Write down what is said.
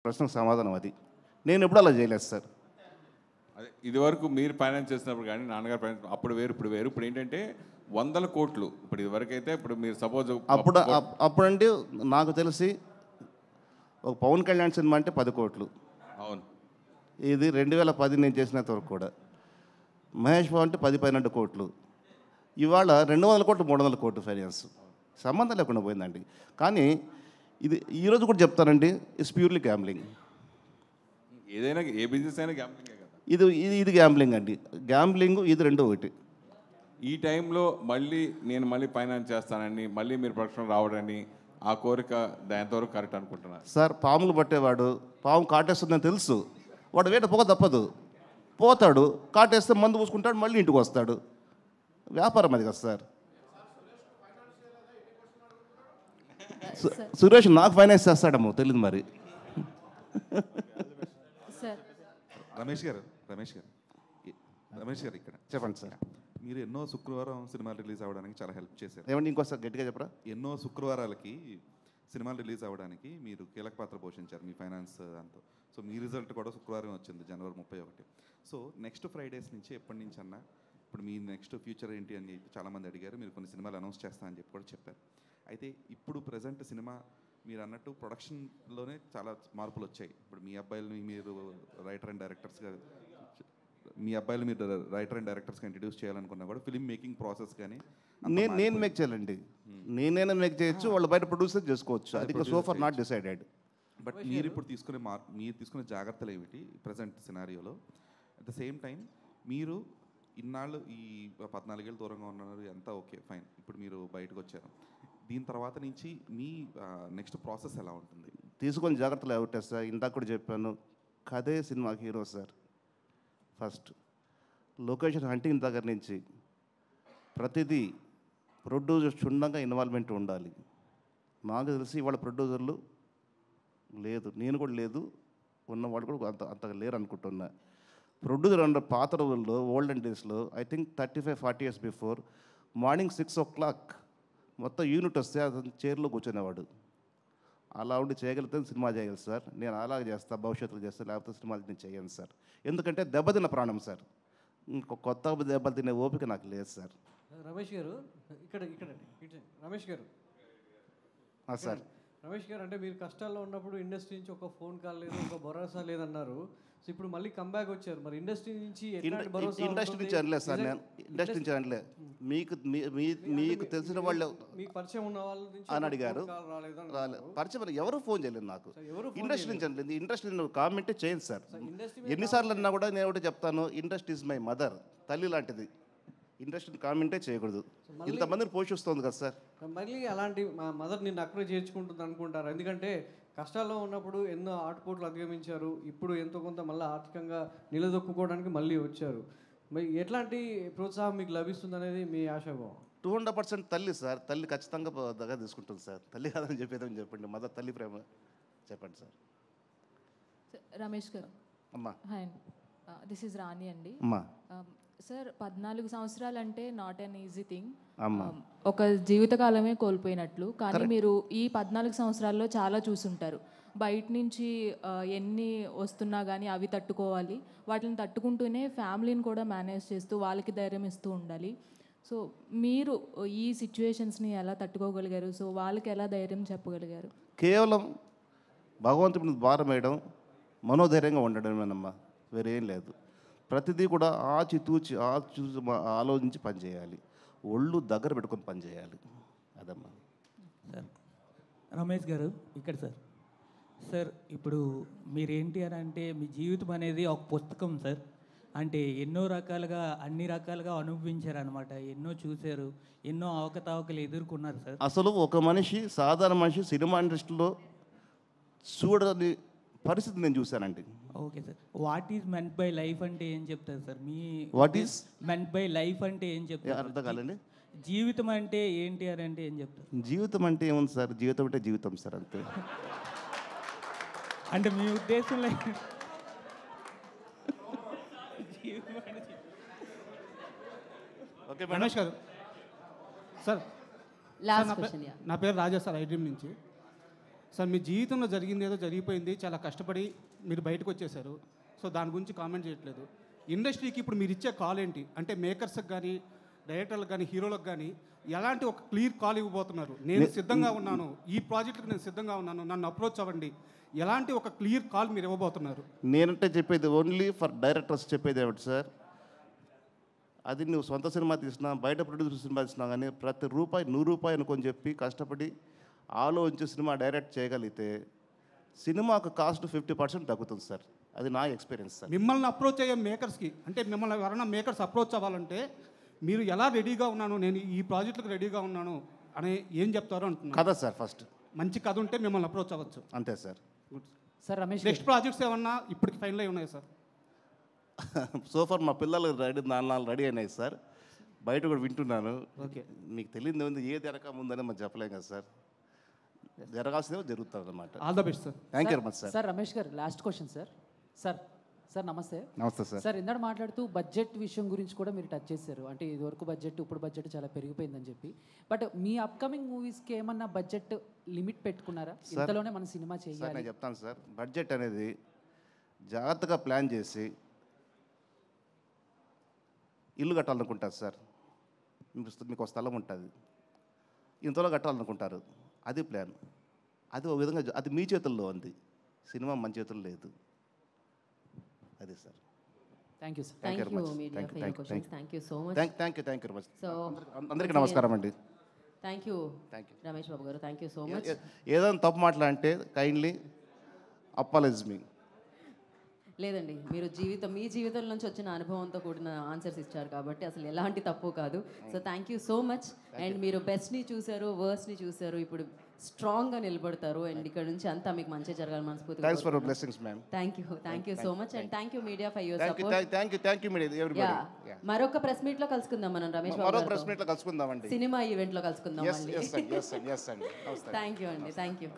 ప్రశ్నకు సమాధానం అది. నేను ఎప్పుడు అలా చేయలేదు సార్. అదే ఇదివరకు మీరు ఫైనాన్స్ చేసినప్పుడు కానీ నాన్నగారు ఫైనాన్స్ అప్పుడు వేరు ఇప్పుడు వేరు. ఇప్పుడు ఏంటంటే 100 కోట్లు. ఇప్పుడు ఇదివరకు అయితే ఇప్పుడు మీరు సపోజ్ అప్పుడంటే నాకు తెలిసి ఒక పవన్ కళ్యాణ్ సినిమా అంటే 10 కోట్లు. అవును. ఇది 2010 నేను చేసినంత వరకు కూడా. మహేష్ బాబు అంటే 10-12 కోట్లు. ఇవాళ 200 కోట్లు 300 కోట్లు ఫైనాన్స్. సంబంధం లేకుండా పోయిందండి. కానీ ఇది ఈరోజు కూడా చెప్తానండి, ఇట్స్ ప్యూర్లీ గ్యాంబ్లింగ్. ఏదైనా ఏ బిజినెస్ అయినా గ్యాంబ్లింగే కదా. ఇది గ్యాంబ్లింగ్ అండి. గ్యాంబ్లింగ్ ఇది రెండు ఒకటి. ఈ టైంలో మళ్ళీ ఫైనాన్స్ చేస్తానని మళ్ళీ మీరు ప్రొడక్షన్ రావడని ఆ కోరిక ఎంతవరకు కరెక్ట్ అనుకుంటున్నారు సార్? పాములు పట్టేవాడు పాము కాటేస్తుందని తెలుసు, వాడు వేట పోక తప్పదు, పోతాడు, కాటేస్తే మందు పూసుకుంటాడు, మళ్ళీ ఇంటికి వస్తాడు. వ్యాపారం అది కదా సార్. సురేష్ నాకు ఫైనాన్స్ చేస్తాడేమో తెలియదు మరి. రమేష్ గారు ఇక్కడ చెప్పండి సార్. మీరు ఎన్నో శుక్రవారం సినిమాలు రిలీజ్ అవ్వడానికి చాలా హెల్ప్ చేశారు. ఏమండి ఇంకోసారి గట్టిగా చెప్పరా? ఎన్నో శుక్రవారాలకి సినిమాలు రిలీజ్ అవ్వడానికి మీరు కీలక పాత్ర పోషించారు మీ ఫైనాన్స్ దాంతో. సో మీ రిజల్ట్ కూడా శుక్రవారం వచ్చింది, జనవరి 31. సో నెక్స్ట్ ఫ్రైడేస్ నుంచి ఎప్పటి నుంచి అన్నా ఇప్పుడు మీ నెక్స్ట్ ఫ్యూచర్ ఏంటి అని చాలామంది అడిగారు. మీరు కొన్ని సినిమాలు అనౌన్స్ చేస్తానని చెప్పి కూడా చెప్పారు. అయితే ఇప్పుడు ప్రజెంట్ సినిమా మీరు అన్నట్టు ప్రొడక్షన్లోనే చాలా మార్పులు వచ్చాయి. ఇప్పుడు మీ అబ్బాయిలని మీరు రైటర్ అండ్ డైరెక్టర్స్గా ఇంట్రడ్యూస్ చేయాలనుకున్నా కూడా ఫిల్మ్ మేకింగ్ ప్రాసెస్ కానీ నేను మేక్ చేయాలండి. నేనైనా మేక్ చేయొచ్చు, వాళ్ళు బయట ప్రొడ్యూసర్ చేసుకోవచ్చు. అది so far not decided. But మీరు ఇప్పుడు తీసుకునే జాగ్రత్తలు ఏమిటి ప్రజెంట్ సినారియోలో? అట్ ద సేమ్ టైం మీరు ఇన్నాళ్ళు ఈ 14 ఏళ్ళు దూరంగా ఉన్నారు, అంతా ఓకే ఫైన్. ఇప్పుడు మీరు బయటకు వచ్చారు, దీని తర్వాత నుంచి మీ నెక్స్ట్ ప్రాసెస్ ఎలా ఉంటుంది? తీసుకొని జాగ్రత్తలు ఏమిటా సార్? ఇందాక కూడా చెప్పాను, కథే సినిమాకి hero sir. First location hunting దగ్గర నుంచి ప్రతిదీ ప్రొడ్యూసర్ క్షుణ్ణంగా ఇన్వాల్వ్మెంట్ ఉండాలి. నాకు తెలిసి ఇవాళ ప్రొడ్యూసర్లు లేదు, నేను కూడా లేదు, ఉన్నవాళ్ళు కూడా అంతగా లేరు అనుకుంటున్నా. ప్రొడ్యూసర్ అన్న పాత రోజుల్లో ఓల్డెన్ డేస్లో I think 35-40 years before morning 6 o'clock మొత్తం యూనిట్ వస్తే అతను చైర్లో కూర్చునేవాడు. అలా ఉండి చేయగలిగితే సినిమా చేయగలరు సార్. నేను అలాగే చేస్తా, భవిష్యత్తులో చేస్తా, లేకపోతే సినిమాలు నేను చేయను సార్. ఎందుకంటే దెబ్బతిన్న ప్రాణం సార్. కొత్త దెబ్బలు తినే ఓపిక నాకు లేదు సార్. రమేష్ గారు ఇక్కడ రమేష్ గారు సార్. రమేష్ గారు అంటే మీరు కష్టాల్లో ఉన్నప్పుడు ఇండస్ట్రీ నుంచి ఒక ఫోన్ కాల్ లేదు, ఒక భరోసా లేదన్నారు. సో ఇప్పుడు మళ్ళీ కంబ్యాక్ వచ్చారు, మరి ఇండస్ట్రీ నుంచి ఇండస్ట్రీ నుంచి అనలేదు సార్. నేను ఇండస్ట్రీ నుంచి అనలే. మీకు తెలిసిన వాళ్ళు మీకు పరిచయం ఉన్న వాళ్ళ నుంచి అని అడిగారు. పరిచయం ఎవరు ఫోన్ చేయలేదు నాకు. ఇండస్ట్రీ నుంచి అనలేదు. ఇండస్ట్రీ కామెంటే చేయండి సార్. ఎన్నిసార్లు అన్నా కూడా నేను ఒకటి చెప్తాను, ఇండస్ట్రీ ఇస్ మై మదర్, తల్లి లాంటిది. ఇండస్ట్రీని కామెంటే చేయకూడదు. ఇంతమందిని పోషిస్తుంది కదా సార్. మళ్ళీ అలాంటి మా మదర్ నిన్ను అక్కడే చేర్చుకుంటుంది అనుకుంటారు. ఎందుకంటే కష్టాల్లో ఉన్నప్పుడు ఎన్నో ఆటుపోట్లు అధిగమించారు, ఇప్పుడు ఎంతో కొంత మళ్ళీ ఆర్థికంగా నిలదొక్కుకోవడానికి మళ్ళీ వచ్చారు. మరి ఎట్లాంటి ప్రోత్సాహం మీకు లభిస్తుంది అనేది మీ ఆశాభావం? 200% తల్లి సార్. తల్లి ఖచ్చితంగా దగ్గర తీసుకుంటుంది సార్. తల్లి కాదని చెప్పేదని చెప్పండి, మదర్ తల్లి ప్రేమ చెప్పండి సార్. రమేష్ గారు అమ్మా. హాయ్, దిస్ ఈజ్ రాణి అండి. అమ్మా సార్, 14 సంవత్సరాలు అంటే నాట్ అన్ ఈజీ థింగ్. అమ్మా, ఒక జీవితకాలమే కోల్పోయినట్లు. కానీ మీరు ఈ 14 సంవత్సరాల్లో చాలా చూసుంటారు. బయట నుంచి ఎన్ని వస్తున్నా కానీ అవి తట్టుకోవాలి, వాటిని తట్టుకుంటూనే ఫ్యామిలీని కూడా మేనేజ్ చేస్తూ వాళ్ళకి ధైర్యం ఇస్తూ ఉండాలి. సో మీరు ఈ సిచ్యువేషన్స్ని ఎలా తట్టుకోగలిగారు? సో వాళ్ళకి ఎలా ధైర్యం చెప్పగలిగారు? కేవలం భగవంతుడిని భారం వేయడం, మనోధైర్యంగా ఉండడమేనమ్మా, వేరేం లేదు. ప్రతిదీ కూడా ఆచితూచి ఆలోచించి పనిచేయాలి. ఒళ్ళు దగ్గర పెట్టుకొని పనిచేయాలి. అదమ్మా. సార్ రమేష్ గారు ఇక్కడ సార్ ఇప్పుడు మీరేంటి అని అంటే మీ జీవితం అనేది ఒక పుస్తకం సార్. అంటే ఎన్నో రకాలుగా అన్ని రకాలుగా అనుభవించారు అనమాట, ఎన్నో చూశారు, ఎన్నో అవకతవకలు ఎదుర్కొన్నారు సార్. అసలు ఒక మనిషి, సాధారణ మనిషి సినిమా ఇండస్ట్రీలో చూడని పరిస్థితి నేను చూశానండి. Okay sir, what is meant by life అంటే ఏం చెప్తారు sir? Me what is meant by life అంటే ఏం చెప్తారు? అర్థం కాలండి. జీవితం అంటే ఏంటి అని అంటే ఏం చెప్తారు? జీవితం అంటే ఏముంది సార్, జీవితం అంటే జీవితం సార్, అంతే. అంటే మీ ఉద్దేశంలో ఓకే రమేష్ గారు సార్, నా పేరు రాజా సార్, ఐడ్రీమ్ నుంచి. సార్ మీ జీవితంలో జరిగింది ఏదో జరిగిపోయింది, చాలా కష్టపడి మీరు బయటకు వచ్చేసారు. సో దాని గురించి కామెంట్ చేయట్లేదు. ఇండస్ట్రీకి ఇప్పుడు మీరు ఇచ్చే కాల్ ఏంటి అంటే మేకర్స్కి కానీ డైరెక్టర్లకు కానీ హీరోలకు కానీ ఎలాంటి ఒక క్లియర్ కాల్ ఇవ్వబోతున్నారు? నేను సిద్ధంగా ఉన్నాను, ఈ ప్రాజెక్టుకి నేను సిద్ధంగా ఉన్నాను, నన్ను అప్రోచ్ అవ్వండి, ఎలాంటి ఒక క్లియర్ కాల్ మీరు ఇవ్వబోతున్నారు? నేనంటే చెప్పేది ఓన్లీ ఫర్ డైరెక్టర్స్ చెప్పేది ఏమిటి సార్, అది నువ్వు సొంత సినిమా తీసినా బయట ప్రొడ్యూసర్ సినిమా తీసినా కానీ ప్రతి రూపాయి 100 రూపాయలు అనుకొని చెప్పి కష్టపడి ఆలోచించి సినిమా డైరెక్ట్ చేయగలిగితే సినిమాకు కాస్ట్ 50% తగ్గుతుంది సార్. అది నా ఎక్స్పీరియన్స్ సార్. మిమ్మల్ని అప్రోచ్ అయ్యే మేకర్స్కి అంటే మిమ్మల్ని ఎవరైనా మేకర్స్ అప్రోచ్ అవ్వాలంటే మీరు ఎలా రెడీగా ఉన్నాను, నేను ఈ ప్రాజెక్టులకు రెడీగా ఉన్నాను అని ఏం చెప్తారో అంటున్నాను. కదా సార్, ఫస్ట్ మంచి కథ ఉంటే మిమ్మల్ని అప్రోచ్ అవ్వచ్చు. అంతే sir. Sir Ramesh next projects ఏమన్నా ఇప్పటికి ఫైనల్ అయి ఉన్నాయి సార్? సోఫర్ మా పిల్లలు నాలుగు రెడీ అయినాయి సార్, బయట కూడా వింటున్నాను. ఓకే, మీకు తెలియదు ఉంది ఏది వెనక ముందని మనం చెప్పలేం కదా సార్, జరగాల్సిందే జరుగుతుంది అన్నమాట. All the best sir. Thank you very much sir. Sir Ramesh garu last question sir. Sir sir నమస్తే. నమస్తే సార్. సార్ ఇందాక మాట్లాడుతూ బడ్జెట్ విషయం గురించి కూడా మీరు టచ్ చేశారు. అంటే ఇదివరకు బడ్జెట్ ఇప్పుడు బడ్జెట్ చాలా పెరిగిపోయిందని చెప్పి. బట్ మీ అప్కమింగ్ మూవీస్కి ఏమన్నా బడ్జెట్ లిమిట్ పెట్టుకున్నారా? ఇంతలోనే మన సినిమా సార్ చేయాలి? నేను చెప్తాను సార్, బడ్జెట్ అనేది జాగ్రత్తగా ప్లాన్ చేసి ఇల్లు కట్టాలనుకుంటారు సార్. మీకు ఒక స్థలం ఉంటుంది, ఇంతలో కట్టాలనుకుంటారు, అది ప్లాన్. అది ఒక విధంగా అది మీ చేతుల్లో ఉంది, సినిమా మన చేతుల్లో లేదు. అది sir. Thank you sir. Thank you media for your questions. Thank you so much. Thank you very much. So అందరికీ నమస్కారం అండి. థ్యాంక్ యూ రమేష్ బాబు గారు, థ్యాంక్ యూ సో మచ్. ఏదైనా తప్పు మాట్లాడంటే కైండ్లీ అపాలైజ్ మీ. లేదండి, మీరు మీ జీవితం నుంచి వచ్చిన అనుభవంతో కూడిన ఆన్సర్స్ ఇచ్చారు కాబట్టి అసలు ఎలాంటి తప్పు కాదు. So thank you so much. And మీరు బెస్ట్ని చూశారు, వర్స్ట్ని చూశారు, ఇప్పుడు స్ట్రాంగ్గా నిలబడతారు. అండ్ ఇక్కడ నుంచి అంతా మీకు మంచి జరగాలి మనస్ఫూర్తిగా. Thanks for your blessings ma'am. Thank you so much. And thank you media for your support. Thank you media everybody. మరొక ప్రెస్ మీట్లో కలుసుకుందాం మనం రమేష్ బాబు మరో ప్రెస్ మీట్లో కలుసుకుందామండి. సినిమా ఈవెంట్లో కలుసుకుందాం. yes అండి. థ్యాంక్ యూ అండి, థ్యాంక్ యూ.